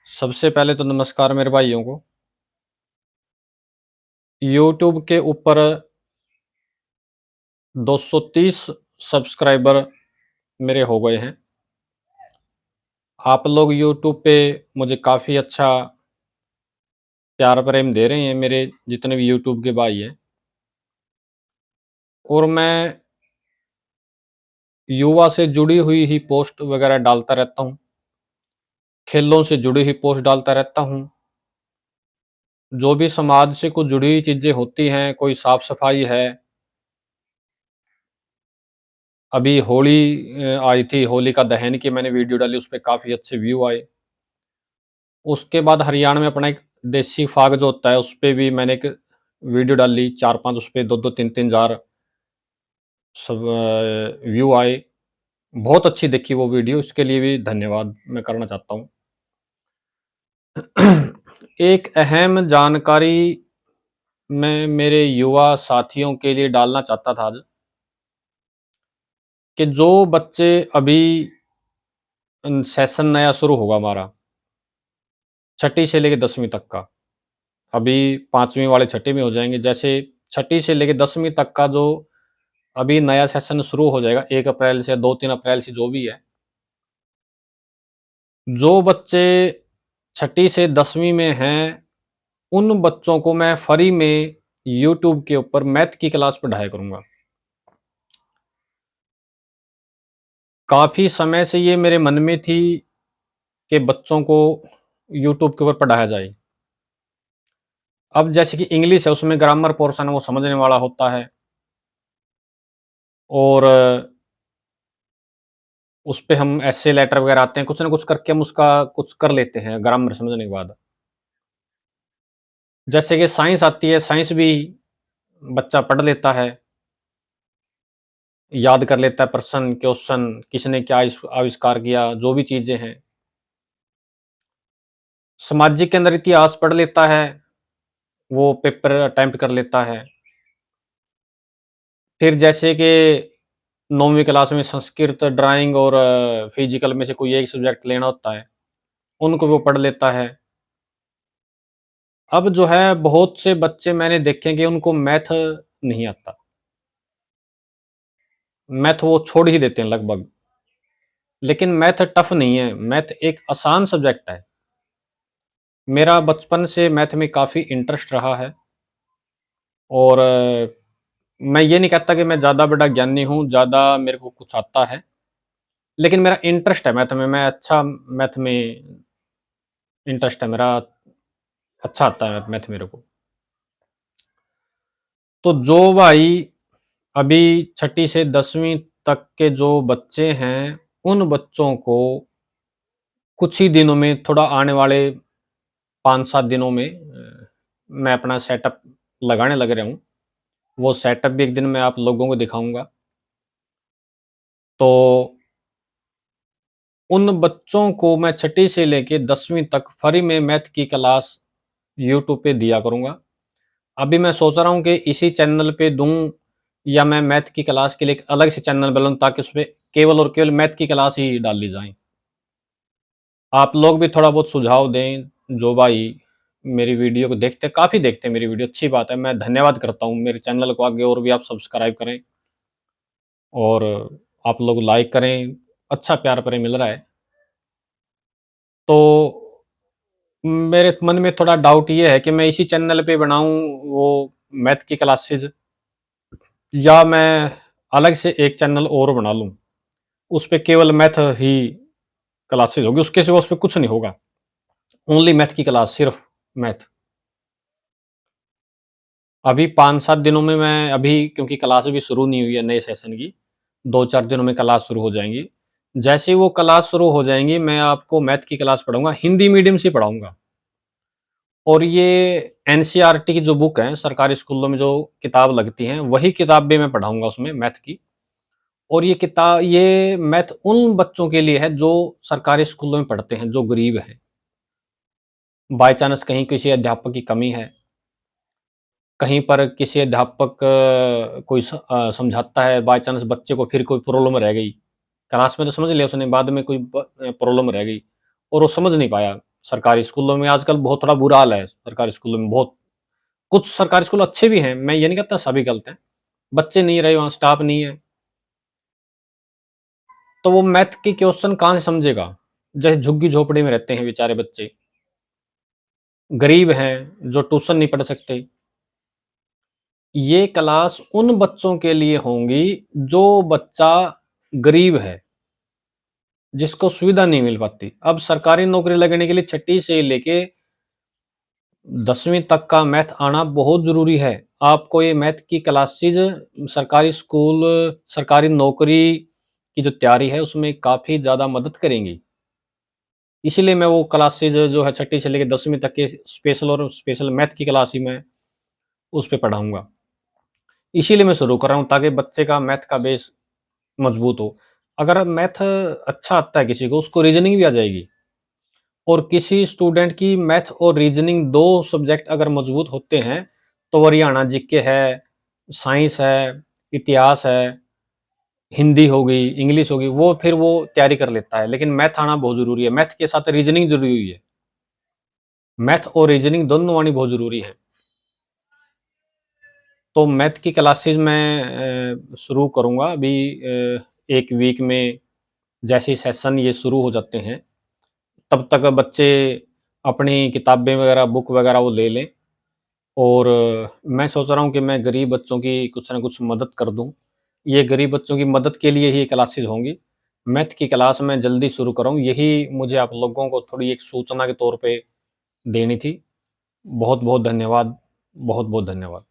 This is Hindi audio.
सबसे पहले तो नमस्कार मेरे भाइयों को। यूट्यूब के ऊपर 230 सब्सक्राइबर मेरे हो गए हैं। आप लोग यूट्यूब पे मुझे काफ़ी अच्छा प्यार प्रेम दे रहे हैं, मेरे जितने भी यूट्यूब के भाई हैं। और मैं युवा से जुड़ी हुई ही पोस्ट वगैरह डालता रहता हूँ, खेलों से जुड़ी हुई पोस्ट डालता रहता हूँ। जो भी समाज से कुछ जुड़ी हुई चीज़ें होती हैं, कोई साफ सफाई है। अभी होली आई थी, होलिका दहन की मैंने वीडियो डाली, उस पे काफ़ी अच्छे व्यू आए। उसके बाद हरियाणा में अपना एक देसी फाग जो होता है, उस पे भी मैंने एक वीडियो डाली, 4-5 उस पे 2-2 3-3 हज़ार सब व्यू आए। बहुत अच्छी दिखी वो वीडियो, इसके लिए भी धन्यवाद मैं करना चाहता हूँ। एक अहम जानकारी मैं मेरे युवा साथियों के लिए डालना चाहता था आज, कि जो बच्चे अभी सेशन नया शुरू होगा हमारा, छठी से लेकर 10वीं तक का। अभी 5वीं वाले छठी में हो जाएंगे, जैसे छठी से लेकर 10वीं तक का जो अभी नया सेशन शुरू हो जाएगा 1 अप्रैल से, 2-3 अप्रैल से, जो भी है। जो बच्चे छठी से 10वीं में हैं, उन बच्चों को मैं फ्री में यूट्यूब के ऊपर मैथ की क्लास पढ़ाया करूंगा। काफी समय से ये मेरे मन में थी कि बच्चों को यूट्यूब के ऊपर पढ़ाया जाए। अब जैसे कि इंग्लिश है, उसमें ग्रामर पोर्शन है, वो समझने वाला होता है। और उस पे हम ऐसे लेटर वगैरह आते हैं, कुछ ना कुछ करके हम उसका कुछ कर लेते हैं ग्रामर समझने के बाद। जैसे कि साइंस आती है, साइंस भी बच्चा पढ़ लेता है, याद कर लेता है प्रश्न, क्वेश्चन, किसने क्या आविष्कार किया, जो भी चीजें हैं। सामाजिक के अंदर इतिहास पढ़ लेता है, वो पेपर अटेम्प्ट कर लेता है। फिर जैसे कि 9वीं क्लास में संस्कृत, ड्राइंग और फिजिकल में से कोई एक सब्जेक्ट लेना होता है, उनको वो पढ़ लेता है। अब जो है, बहुत से बच्चे मैंने देखे कि उनको मैथ नहीं आता, मैथ वो छोड़ ही देते हैं लगभग। लेकिन मैथ टफ नहीं है, मैथ एक आसान सब्जेक्ट है। मेरा बचपन से मैथ में काफ़ी इंटरेस्ट रहा है। और मैं ये नहीं कहता कि मैं ज़्यादा बड़ा ज्ञानी हूँ, ज़्यादा मेरे को कुछ आता है, लेकिन मेरा इंटरेस्ट है मैथ में, मैं अच्छा मैथ में इंटरेस्ट है मेरा, अच्छा आता है मैथ मेरे को। तो जो भाई अभी छठी से 10वीं तक के जो बच्चे हैं, उन बच्चों को कुछ ही दिनों में, थोड़ा आने वाले 5-7 दिनों में मैं अपना सेटअप लगाने लग रहा हूँ। वो सेटअप भी एक दिन मैं आप लोगों को दिखाऊँगा। तो उन बच्चों को मैं छठी से लेके 10वीं तक फ्री में मैथ की क्लास यूट्यूब पे दिया करूँगा। अभी मैं सोच रहा हूँ कि इसी चैनल पे दूँ, या मैं मैथ की क्लास के लिए एक अलग से चैनल बनाऊँ, ताकि उसपे केवल और केवल मैथ की क्लास ही डाली जाए। आप लोग भी थोड़ा बहुत सुझाव दें, जो भाई मेरी वीडियो को देखते हैं, काफ़ी देखते हैं मेरी वीडियो, अच्छी बात है, मैं धन्यवाद करता हूँ। मेरे चैनल को आगे और भी आप सब्सक्राइब करें, और आप लोग लाइक करें, अच्छा प्यार प्रेम मिल रहा है। तो मेरे मन में थोड़ा डाउट ये है कि मैं इसी चैनल पे बनाऊँ वो मैथ की क्लासेज़, या मैं अलग से एक चैनल और बना लूँ, उस पे केवल मैथ ही क्लासेज़ होगी, उसके सिवा उस पे कुछ नहीं होगा, ओनली मैथ की क्लास, सिर्फ मैथ। अभी 5-7 दिनों में मैं, अभी क्योंकि क्लास अभी शुरू नहीं हुई है नए सेशन की, 2-4 दिनों में क्लास शुरू हो जाएँगी। जैसे ही वो क्लास शुरू हो जाएँगी, मैं आपको मैथ की क्लास पढ़ाऊँगा, हिंदी मीडियम से पढ़ाऊँगा। और ये एनसीईआरटी की जो बुक है, सरकारी स्कूलों में जो किताब लगती हैं, वही किताब भी मैं पढ़ाऊँगा उसमें मैथ की। और ये मैथ उन बच्चों के लिए है जो सरकारी स्कूलों में पढ़ते हैं, जो गरीब हैं। बाय चांस कहीं किसी अध्यापक की कमी है, कहीं पर किसी अध्यापक कोई समझाता है, बाय चांस बच्चे को फिर कोई प्रॉब्लम रह गई। क्लास में तो समझ लिया उसने, बाद में कोई प्रॉब्लम रह गई और वो समझ नहीं पाया। सरकारी स्कूलों में आजकल बहुत थोड़ा बुरा हाल है, सरकारी स्कूलों में बहुत। कुछ सरकारी स्कूल अच्छे भी हैं, मैं ये नहीं कहता सभी गलत हैं। बच्चे नहीं रहे, वहाँ स्टाफ नहीं है, तो वो मैथ के क्वेश्चन कहाँ से समझेगा? जैसे झुग्गी-झोपड़ी में रहते हैं बेचारे बच्चे, गरीब हैं, जो ट्यूशन नहीं पढ़ सकते। ये क्लास उन बच्चों के लिए होंगी जो बच्चा गरीब है, जिसको सुविधा नहीं मिल पाती। अब सरकारी नौकरी लगने के लिए छठी से लेके 10वीं तक का मैथ आना बहुत ज़रूरी है। आपको ये मैथ की क्लासेज़ सरकारी स्कूल, सरकारी नौकरी की जो तैयारी है उसमें काफ़ी ज़्यादा मदद करेंगी। इसीलिए मैं वो क्लासेज़ जो है छठी से लेके 10वीं तक के स्पेशल और स्पेशल मैथ की क्लास ही मैं उस पे पढ़ाऊँगा। इसीलिए मैं शुरू कर रहा हूँ ताकि बच्चे का मैथ का बेस मज़बूत हो। अगर मैथ अच्छा आता है किसी को, उसको रीज़निंग भी आ जाएगी। और किसी स्टूडेंट की मैथ और रीजनिंग 2 सब्जेक्ट अगर मजबूत होते हैं, तो वो हरियाणा जीके है, साइंस है, इतिहास है, हिंदी हो गई, इंग्लिश हो गई, वो फिर वो तैयारी कर लेता है। लेकिन मैथ आना बहुत ज़रूरी है, मैथ के साथ रीजनिंग ज़रूरी है। मैथ और रीजनिंग दोनों आनी बहुत ज़रूरी है। तो मैथ की क्लासेस मैं शुरू करूँगा अभी 1 वीक में, जैसे ही सेशन ये शुरू हो जाते हैं, तब तक बच्चे अपनी किताबें वगैरह, बुक वगैरह वो ले लें। और मैं सोच रहा हूँ कि मैं गरीब बच्चों की कुछ न कुछ मदद कर दूँ। ये गरीब बच्चों की मदद के लिए ही क्लासेस होंगी। मैथ की क्लास मैं जल्दी शुरू कर रहा हूँ, यही मुझे आप लोगों को थोड़ी एक सूचना के तौर पे देनी थी। बहुत-बहुत धन्यवाद। बहुत-बहुत धन्यवाद।